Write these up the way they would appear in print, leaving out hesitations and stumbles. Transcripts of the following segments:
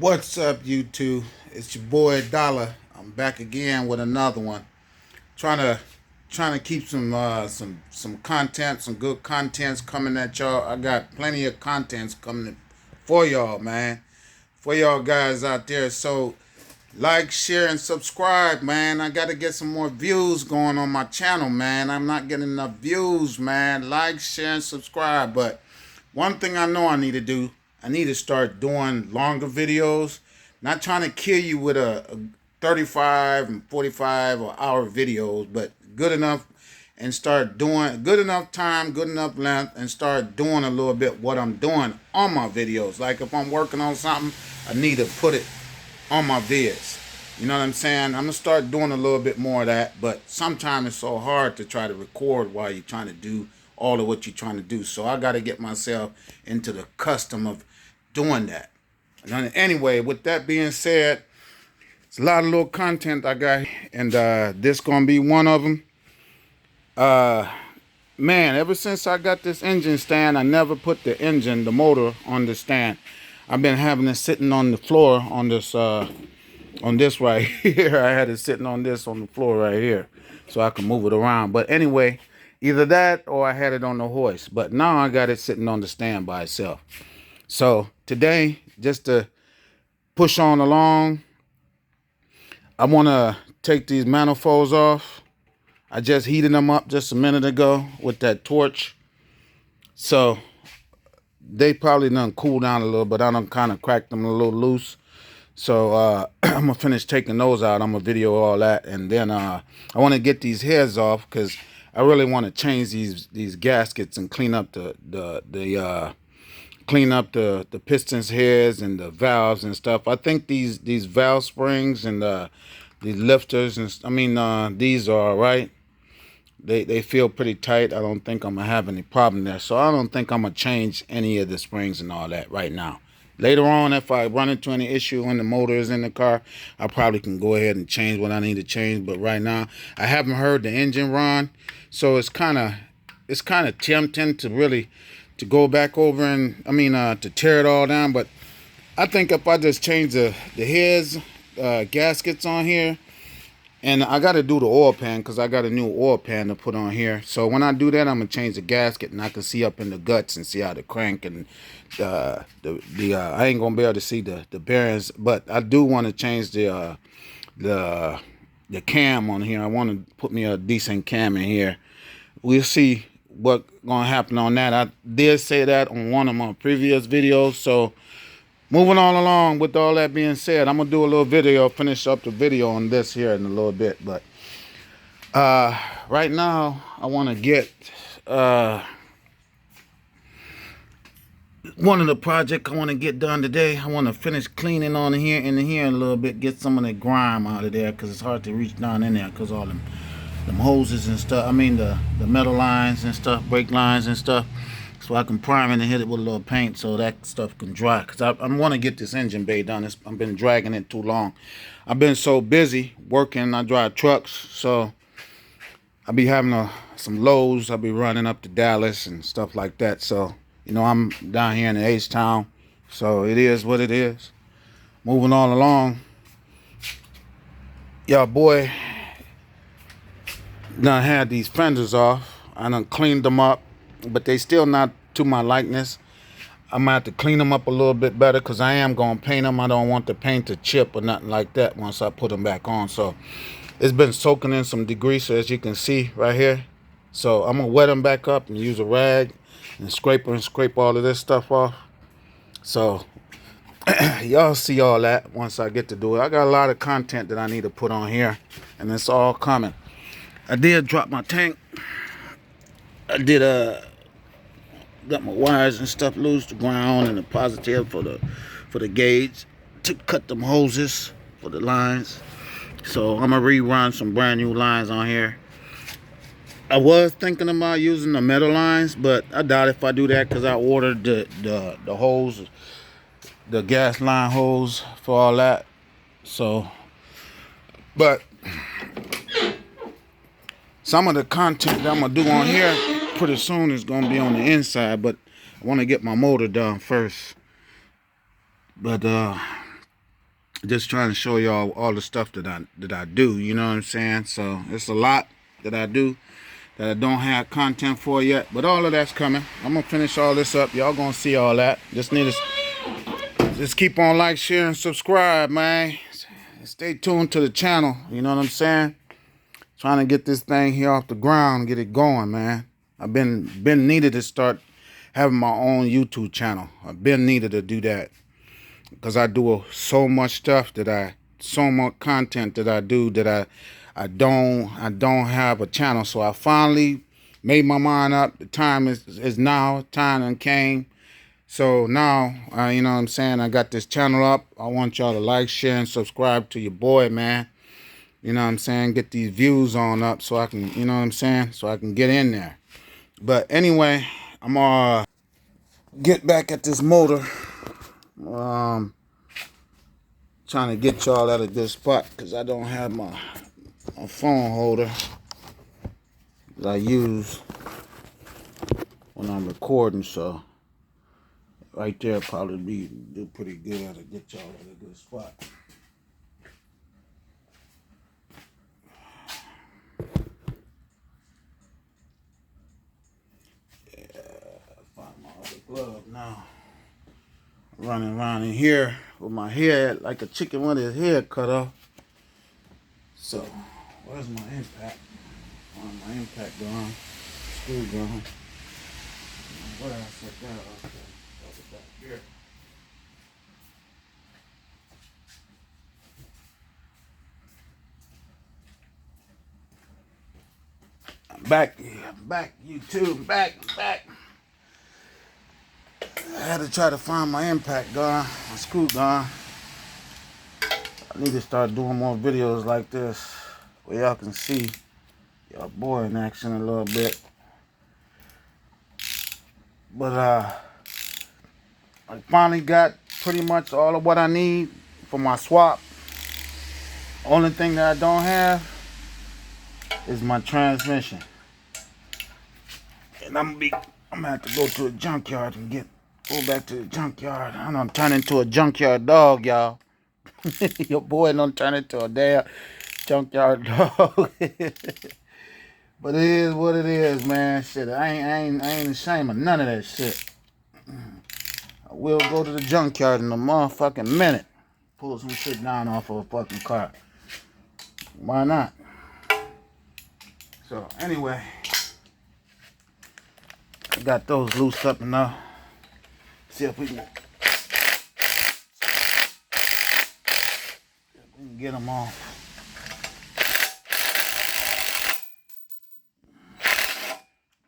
What's up, YouTube? It's your boy Dollar. I'm back again with another one. Trying to trying to keep some content, some good contents coming at y'all. I got plenty of contents coming for y'all, man. For y'all guys out there. So like, share, and subscribe, man. I gotta get some more views going on my channel, man. I'm not getting enough views, man. Like, share, and subscribe. But one thing I know I need to do, I need to start doing longer videos. Not trying to kill you with a 35 and 45 or hour videos, but good enough and start doing good enough time, good enough length, and start doing a little bit what I'm doing on my videos. Like if I'm working on something, I need to put it on my vids. You know what I'm saying? I'm gonna start doing a little bit more of that, but sometimes it's so hard to try to record while you're trying to do all of what you're trying to do. So I gotta get myself into the custom of doing that. And anyway, with that being said, it's a lot of little content I got, and this gonna be one of them. Man, ever since I got this engine stand, I never put the motor on the stand. I've been having it sitting on the floor on this right here. I had it sitting on the floor right here so I can move it around. But anyway, either that or I had it on the hoist. But now I got it sitting on the stand by itself. So today, just to push on along, I want to take these manifolds off. I just heated them up just a minute ago with that torch. So they probably done cool down a little, but I done kind of cracked them a little loose. So I'm gonna finish taking those out. I'm gonna video all that, and then I want to get these heads off because I really want to change these gaskets and clean up the pistons heads and the valves and stuff. I think these valve springs and these lifters and these are all right. They feel pretty tight. I don't think I'm gonna have any problem there. So I don't think I'm gonna change any of the springs and all that right now. Later on, if I run into any issue when the motor is in the car, I probably can go ahead and change what I need to change. But right now, I haven't heard the engine run, so it's kind of tempting to really to go back over and to tear it all down. But I think if I just change the heads, gaskets on here. And I got to do the oil pan because I got a new oil pan to put on here. So when I do that, I'm going to change the gasket and I can see up in the guts and see how the crank and I ain't going to be able to see the bearings. But I do want to change the cam on here. I want to put me a decent cam in here. We'll see what's going to happen on that. I did say that on one of my previous videos. So moving on along, with all that being said, I'm going to do a little video, finish up the video on this here in a little bit. But right now, I want to get one of the projects I want to get done today. I want to finish cleaning on here in a little bit, get some of the grime out of there because it's hard to reach down in there because all them hoses and stuff. the metal lines and stuff, brake lines and stuff. So I can prime it and hit it with a little paint so that stuff can dry. Because I want to get this engine bay done. I've been dragging it too long. I've been so busy working. I drive trucks. So I'll be having some loads. I'll be running up to Dallas and stuff like that. So, I'm down here in the H-Town. So it is what it is. Moving on along. Y'all boy done had these fenders off. I done cleaned them up. But they still not to my likeness. I'm gonna have to clean them up a little bit better because I am gonna paint them. I don't want the paint to chip or nothing like that once I put them back on. So it's been soaking in some degreaser, as you can see right here. So I'm gonna wet them back up and use a rag and scrape all of this stuff off. So y'all see all that once I get to do it. I got a lot of content that I need to put on here, and it's all coming. I did drop my tank. I did got my wires and stuff loose, the ground and the positive for the gauge to cut them hoses for the lines. So I'm gonna rerun some brand new lines on here. I was thinking about using the metal lines, but I doubt if I do that because I ordered the hose, the gas line hose for all that. So, but some of the content that I'm gonna do on here pretty soon is gonna be on the inside, but I want to get my motor done first. But Just trying to show y'all all the stuff that I do. You know what I'm saying? So it's a lot that I do that I don't have content for yet, but all of that's coming. I'm gonna finish all this up. Y'all gonna see all that. Just keep on like, share, and subscribe, man. Stay tuned to the channel. You know what I'm saying? Trying to get this thing here off the ground, get it going, man. I've been needed to start having my own YouTube channel. I've been needed to do that because I do so much stuff so much content that I do that I don't have a channel. So I finally made my mind up. The time is now. Time and came. So now, you know what I'm saying, I got this channel up. I want y'all to like, share, and subscribe to your boy, man. You know what I'm saying? Get these views on up so I can, you know what I'm saying? So I can get in there. But anyway, I'm gonna get back at this motor. Trying to get y'all at a good spot because I don't have my phone holder that I use when I'm recording. So right there probably do pretty good to get y'all at a good spot. Find my other glove now. Running around in here with my head like a chicken with his head cut off. So, where's my impact? My impact gone. Screw gone. Where I set that off? Okay, back here. I'm back, YouTube, back. I had to try to find my impact gone, my screw gone. I need to start doing more videos like this where y'all can see y'all boy in action a little bit. But I finally got pretty much all of what I need for my swap. Only thing that I don't have is my transmission. And I'm gonna have to go to a junkyard and go back to the junkyard. I'm gonna turn into a junkyard dog, y'all. Your boy don't turn into a damn junkyard dog. But it is what it is, man. Shit, I ain't ashamed of none of that shit. I will go to the junkyard in a motherfucking minute. Pull some shit down off of a fucking car. Why not? So anyway, I got those loosed up enough. See if we can get them off.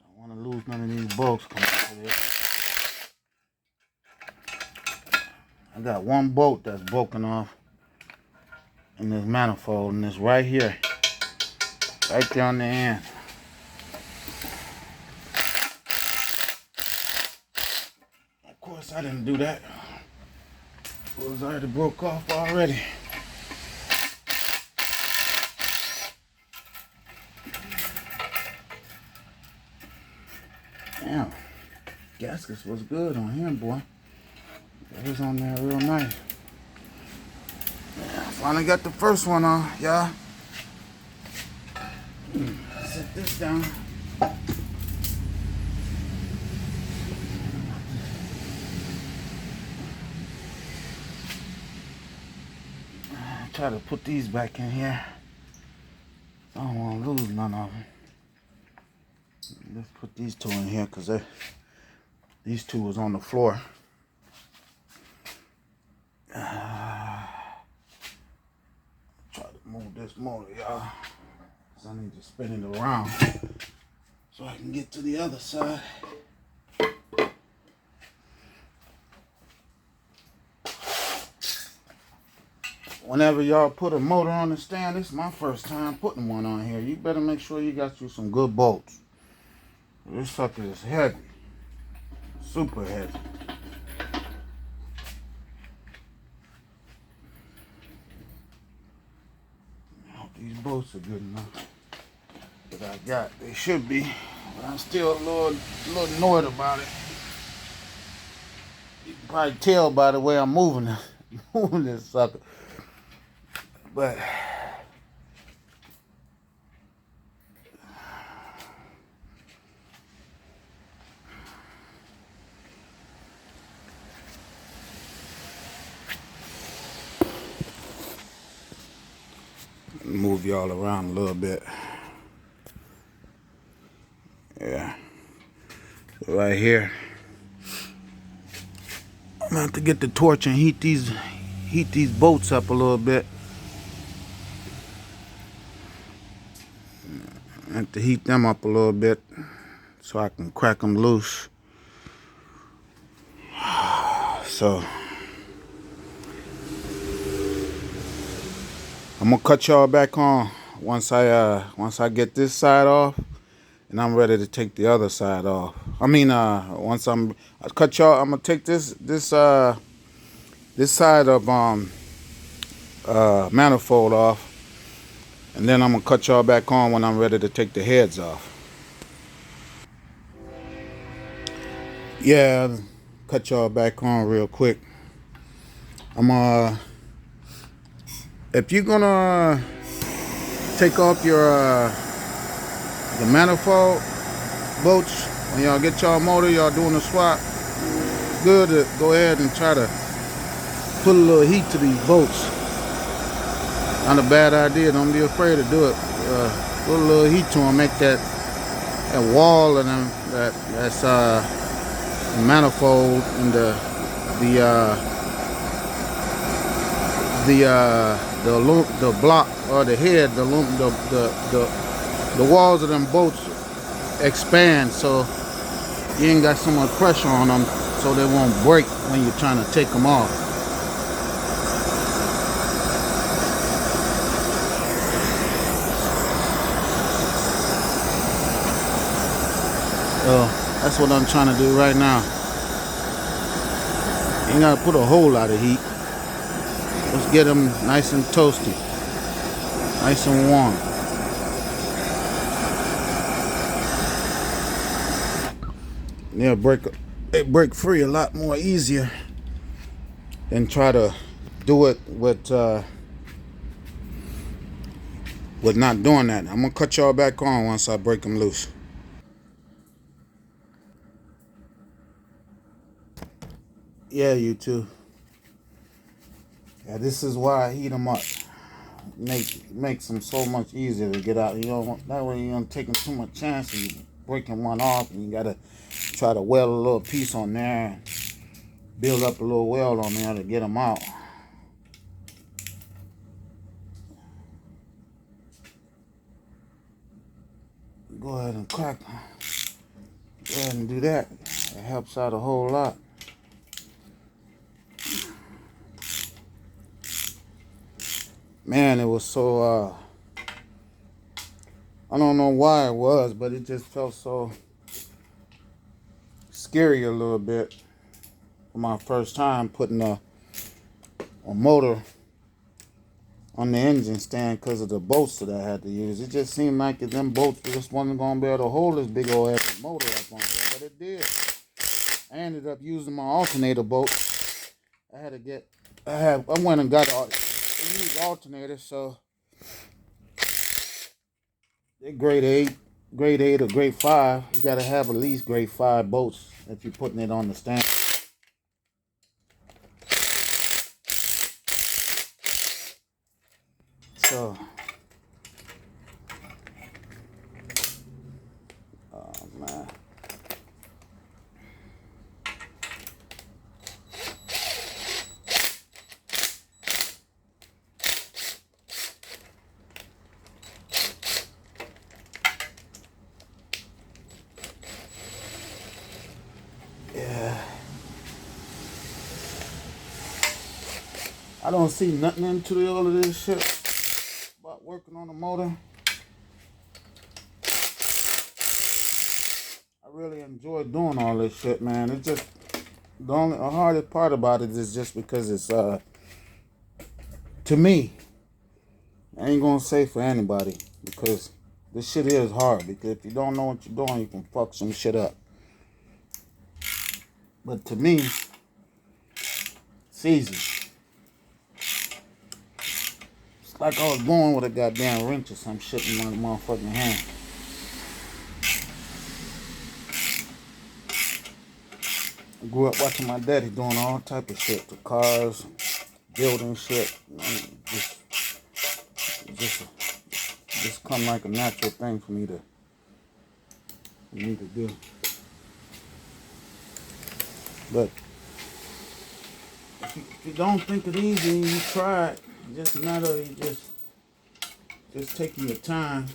Don't want to lose none of these bolts coming out of it. I got one bolt that's broken off in this manifold, and it's right here, right there on the end. Of course, I didn't do that. It was already broke off already. Damn, gaskets was good on him, boy. It was on there real nice. Yeah, I finally got the first one on, y'all. Set this down. Try to put these back in here. I don't want to lose none of them. Let's put these two in here because these two was on the floor. Try to move this motor, y'all. So I need to spin it around so I can get to the other side. Whenever y'all put a motor on the stand, this is my first time putting one on here. You better make sure you got you some good bolts. This sucker is heavy. Super heavy. I hope these bolts are good enough. But they should be. But I'm still a little annoyed about it. You can probably tell by the way I'm moving this sucker. But move y'all around a little bit. Yeah. So right here, I'm gonna have to get the torch and heat these bolts up a little bit. I have to heat them up a little bit so I can crack them loose. So I'm gonna cut y'all back on once I get this side off, and I'm ready to take the other side off. I mean, once I cut y'all, I'm gonna take this side of manifold off, and then I'm gonna cut y'all back on when I'm ready to take the heads off. Yeah, cut y'all back on real quick. If you're gonna take off your the manifold bolts when y'all get y'all motor, y'all doing a swap, good to go ahead and try to put a little heat to these bolts. Not a bad idea. Don't be afraid to do it. Put a little heat to them, make that wall and that's the manifold and the block or the head, the walls of them bolts expand, so you ain't got so much pressure on them, so they won't break when you're trying to take them off. So that's what I'm trying to do right now. You ain't gotta put a whole lot of heat. Let's get them nice and toasty, nice and warm. They'll break free a lot more easier than try to do it with not doing that. I'm gonna cut y'all back on once I break them loose. Yeah, you too. Yeah, this is why I heat them up. Makes them so much easier to get out. You don't, that way you don't taking too much chance of you breaking one off, and you gotta try to weld a little piece on there and build up a little weld on there to get them out. Go ahead and crack. Go ahead and do that. It helps out a whole lot. Man, it was so I don't know why it was, but it just felt so scary a little bit for my first time putting a motor on the engine stand because of the bolts that I had to use. It just seemed like them bolts just wasn't going to be able to hold this big old ass motor up on there, but it did. I ended up using my alternator bolts. I went and got a used alternator, so they're grade 8 or grade 5. You got to have at least grade 5 bolts if you're putting it on the stand. So, oh man. Yeah. I don't see nothing into all of this shit about working on the motor. I really enjoy doing all this shit, man. It's just the hardest part about it is just because it's to me, I ain't gonna say for anybody, because this shit is hard, because if you don't know what you're doing, you can fuck some shit up. But to me, it's easy. like I was born with a goddamn wrench or some shit in my motherfucking hand. I grew up watching my daddy doing all type of shit to cars, building shit. Just just come like a natural thing for me to do. But if you don't think it easy and you try it, it's just a matter of you just taking your time.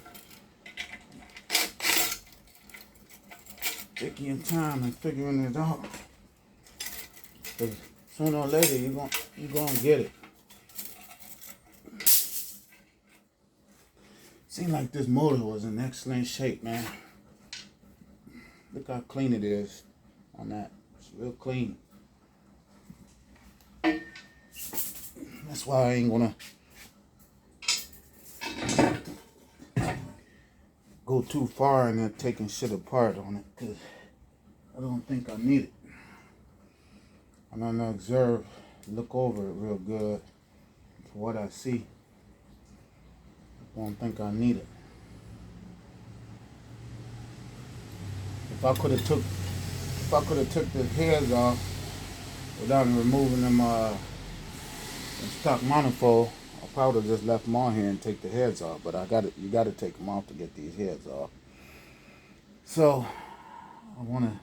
Taking your time and figuring it out. Because sooner or later you're gonna get it. Seemed like this motor was in excellent shape, man. Look how clean it is on that. It's real clean. That's why I ain't gonna go too far in there taking shit apart on it, because I don't think I need it. I'm gonna observe, look over it real good for what I see. I don't think I need it. If I could have took the heads off without removing them stock manifold, I probably would have just left them on here and take the heads off. But you gotta take them off to get these heads off. So I wanna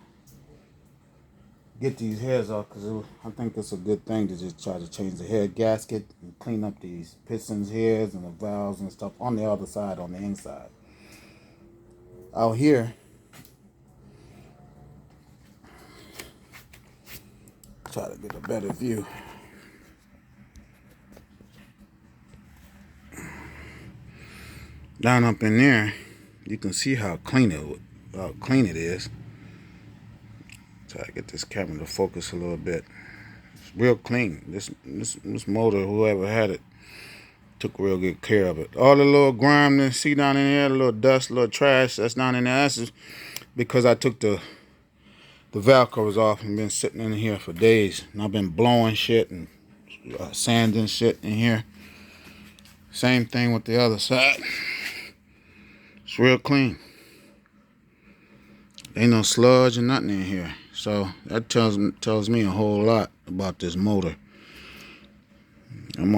get these heads off because I think it's a good thing to just try to change the head gasket and clean up these pistons heads and the valves and stuff on the other side, on the inside. Out here, try to get a better view. Down up in there, you can see how clean it is. Try to get this camera to focus a little bit. It's real clean. This motor, whoever had it, took real good care of it. All the little grime that you see down in there, the little dust, little trash that's down in there, that's because I took the valve covers off and been sitting in here for days. And I've been blowing shit and sanding shit in here. Same thing with the other side. It's real clean. Ain't no sludge or nothing in here. So that tells me a whole lot about this motor. I'm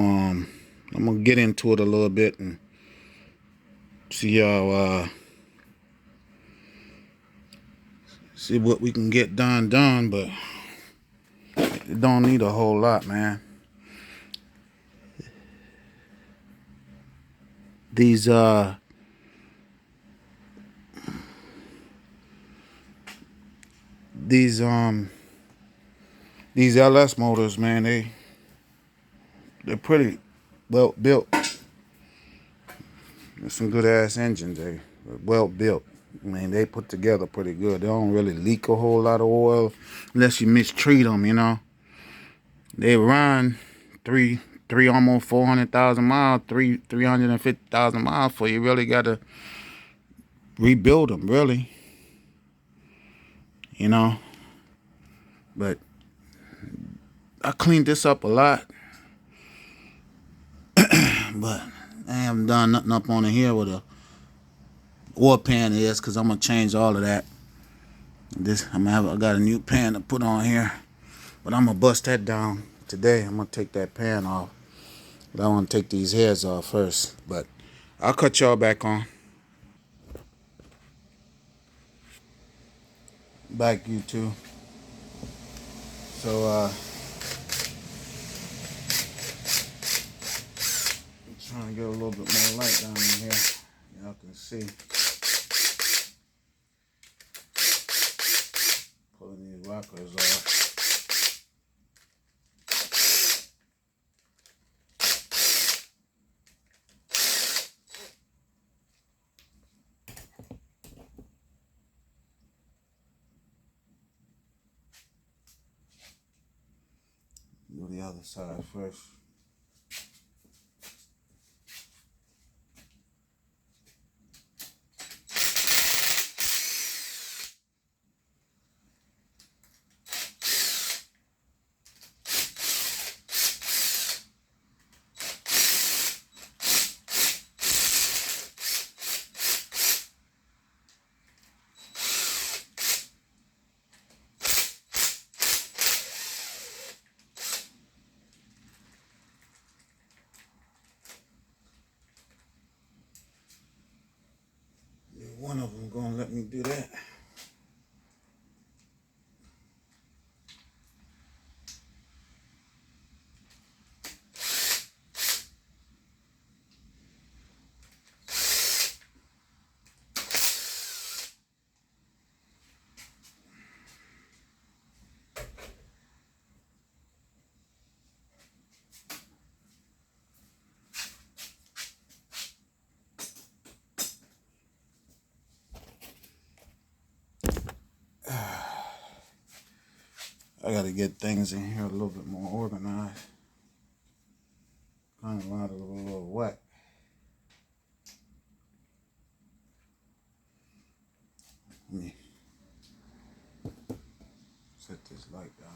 gonna get into it a little bit and see how see what we can get done, but it don't need a whole lot, man. These LS motors, man, they're pretty well built. There's some good ass engines. They well built. I mean, they put together pretty good. They don't really leak a whole lot of oil unless you mistreat them, you know. They run three almost 400,000 miles, 350,000 miles for you. Really got to rebuild them, really. You know. But I cleaned this up a lot. But I haven't done nothing up on here with a oil pan is, because I'm gonna change all of that. I got a new pan to put on here, but I'm gonna bust that down today. I'm gonna take that pan off, but I want to take these heads off first. But I'll cut y'all back on. Back you too. So I'm trying to get a little bit more light down in here. Y'all can see. Pulling these rockers off. Do the other side first. one of them gonna let me do that. I gotta get things in here a little bit more organized. Kind of a little wet. Let me set this light down.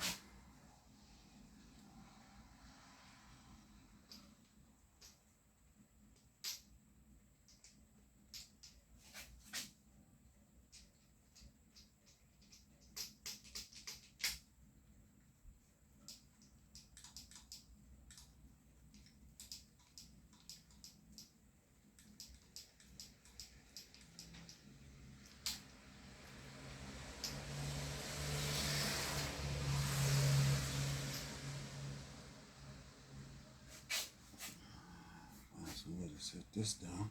So we'll just set this down.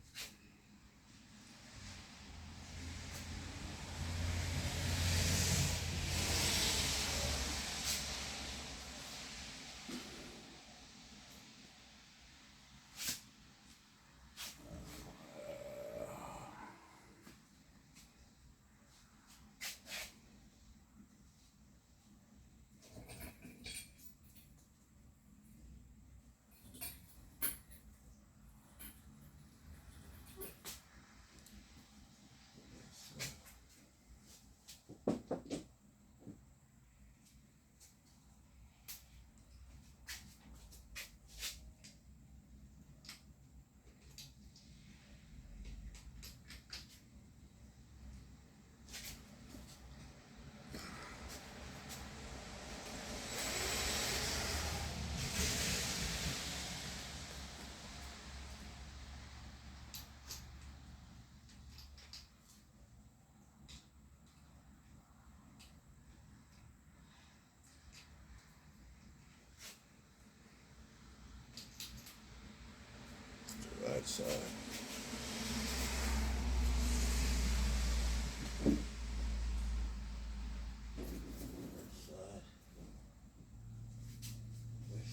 Right side.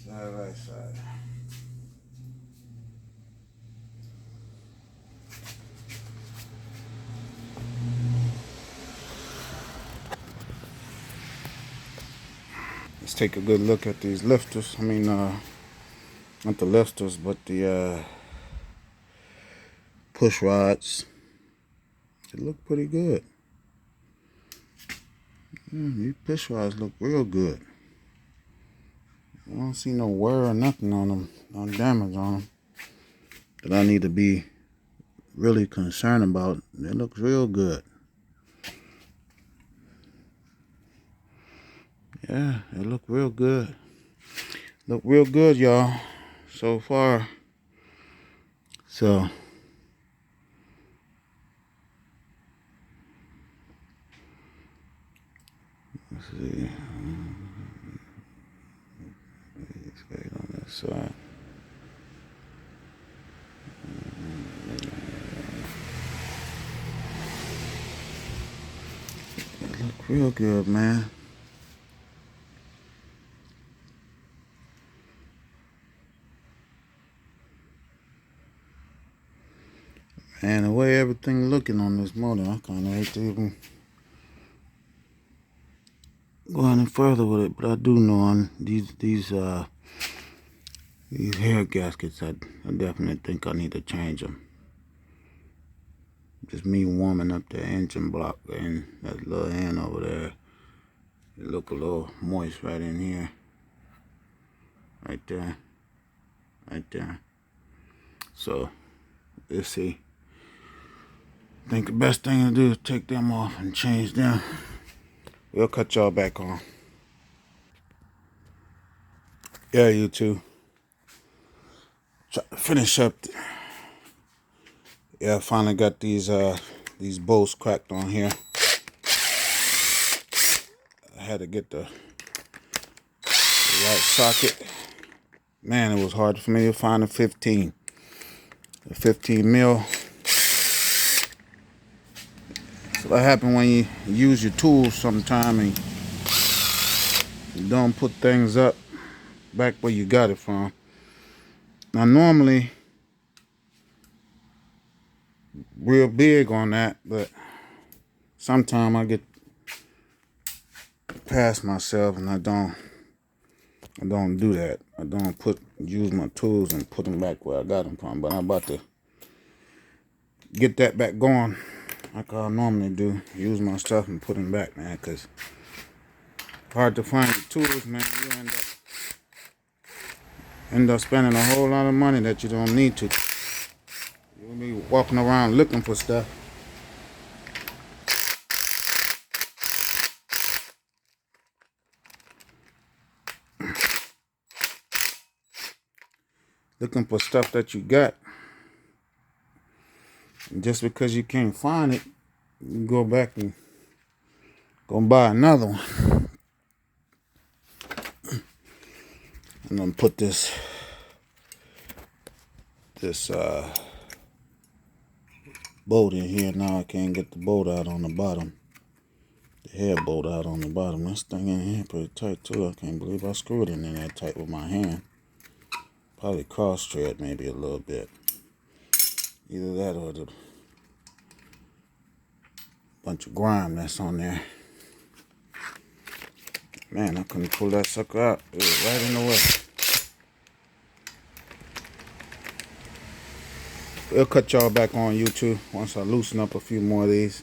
Right side. Let's take a good look at these lifters. I mean, not the lifters, but the push rods. They look pretty good. These push rods look real good. I don't see no wear or nothing on them, no damage on them that I need to be really concerned about. It looks real good. Yeah, it look real good. Look real good, y'all, so far. So, let's see. Straight on that side. It look real good, man. And the way everything looking on this motor, I kind of hate to even go any further with it, but I do know on these hair gaskets, I definitely think I need to change them. Just me warming up the engine block and that little end over there. It look a little moist right in here. Right there. Right there. So, let's see. I think the best thing to do is take them off and change them. We'll cut y'all back on. Yeah, you too. Try to finish up. Yeah, I finally got these these bolts cracked on here. I had to get the right socket. Man, it was hard for me to find a 15 mil. So that happens when you use your tools sometime and you don't put things up back where you got it from. Now normally real big on that, but sometimes I get past myself and I don't do that. I don't use my tools and put them back where I got them from. But I'm about to get that back going like I normally do. Use my stuff and put them back, man, because hard to find the tools, man. You end up spending a whole lot of money that you don't need to. You'll be walking around looking for stuff. Looking for stuff that you got. And just because you can't find it, you go back and go buy another one. I'm gonna put this bolt in here. Now I can't get the bolt out on the bottom. The head bolt out on the bottom. This thing in here pretty tight too. I can't believe I screwed it in there that tight with my hand. Probably cross thread maybe a little bit. Either that or the bunch of grime that's on there. Man, I couldn't pull that sucker out. It was right in the way. We'll cut y'all back on YouTube once I loosen up a few more of these.